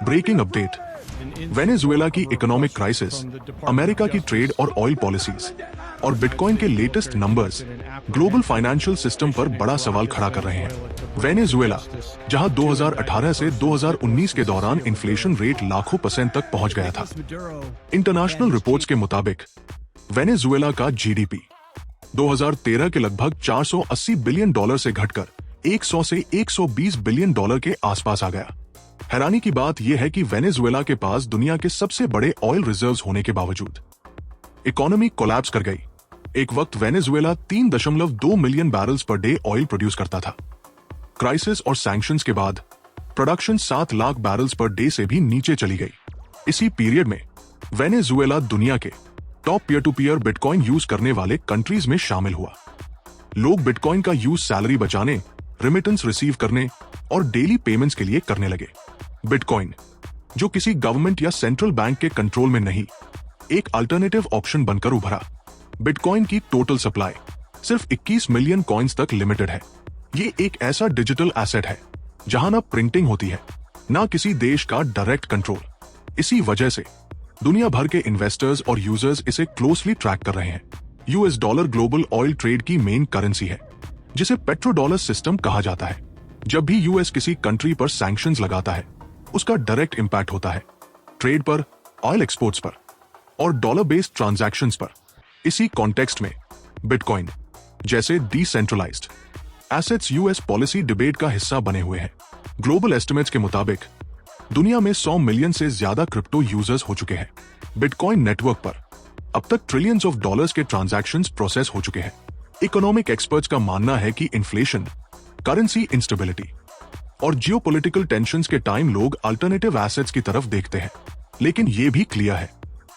Breaking update. Venezuela की economic crisis, America की trade और ऑयल पॉलिसीज और बिटकॉइन के latest numbers global financial system पर बड़ा सवाल खड़ा कर रहे हैं। वेनेजुएला, जहां 2018 से 2019 के दौरान इन्फ्लेशन रेट लाखों % तक पहुंच गया था। इंटरनेशनल रिपोर्ट्स के मुताबिक वेनेजुएला का जीडीपी 2013 के लगभग $480 बिलियन से घटकर 100 से 120 बिलियन डॉलर के आसपास आ गया। हैरानी की बात यह है कि वेनेजुएला के पास दुनिया के सबसे बड़े ऑयल रिजर्व्स होने के बावजूद इकोनॉमी कोलैप्स कर गई। एक वक्त Venezuela 3.2 million barrels per day oil produce करता था। क्राइसिस और सैंक्शंस के बाद production 7 lakh barrels per day से भी नीचे चली गई। इसी पीरियड में वेनेजुएला दुनिया के top peer to peer bitcoin use करने वाले कंट्रीज में शामिल हुआ। लोग बिटकॉइन का यूज सैलरी बचाने, रेमिटेंस रिसीव करने और डेली पेमेंट्स के लिए करने लगे। बिटकॉइन, जो किसी गवर्नमेंट या सेंट्रल बैंक के कंट्रोल में नहीं, एक अल्टरनेटिव ऑप्शन बनकर उभरा। बिटकॉइन की टोटल सप्लाई सिर्फ 21 मिलियन कॉइन्स तक लिमिटेड है। ये एक ऐसा डिजिटल एसेट है जहां ना प्रिंटिंग होती है, ना किसी देश का डायरेक्ट कंट्रोल। इसी वजह से दुनिया भर के इन्वेस्टर्स और यूजर्स इसे क्लोजली ट्रैक कर रहे हैं। US dollar global oil trade की मेन करेंसी है, जिसे पेट्रो डॉलर सिस्टम कहा जाता है। जब भी यूएस किसी कंट्री पर सैंक्शंस लगाता है, उसका डायरेक्ट इंपैक्ट होता है ट्रेड पर, ऑयल एक्सपोर्ट्स पर और डॉलर बेस्ड ट्रांजैक्शंस पर। इसी कॉन्टेक्स्ट में बिटकॉइन जैसे decentralised assets US policy debate का हिस्सा बने हुए हैं। ग्लोबल एस्टिमेट्स के मुताबिक दुनिया में 100 मिलियन से ज्यादा क्रिप्टो यूजर्स हो चुके हैं। बिटकॉइन नेटवर्क पर अब तक ट्रिलियंस ऑफ डॉलर्स के ट्रांजैक्शंस प्रोसेस हो चुके हैं। इकोनॉमिक एक्सपर्ट्स का मानना है कि इन्फ्लेशन, करेंसी इंस्टेबिलिटी और जियोपॉलिटिकल टेंशंस के टाइम लोग अल्टरनेटिव एसेट्स की तरफ देखते हैं। लेकिन यह भी क्लियर है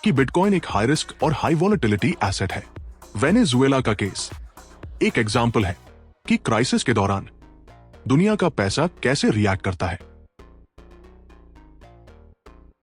कि बिटकॉइन एक हाई रिस्क और हाई वॉलेटिलिटी एसेट है। वेनेजुएला का केस एक एग्जाम्पल है कि क्राइसिस के दौरान दुनिया का पैसा कैसे रिएक्ट करता है।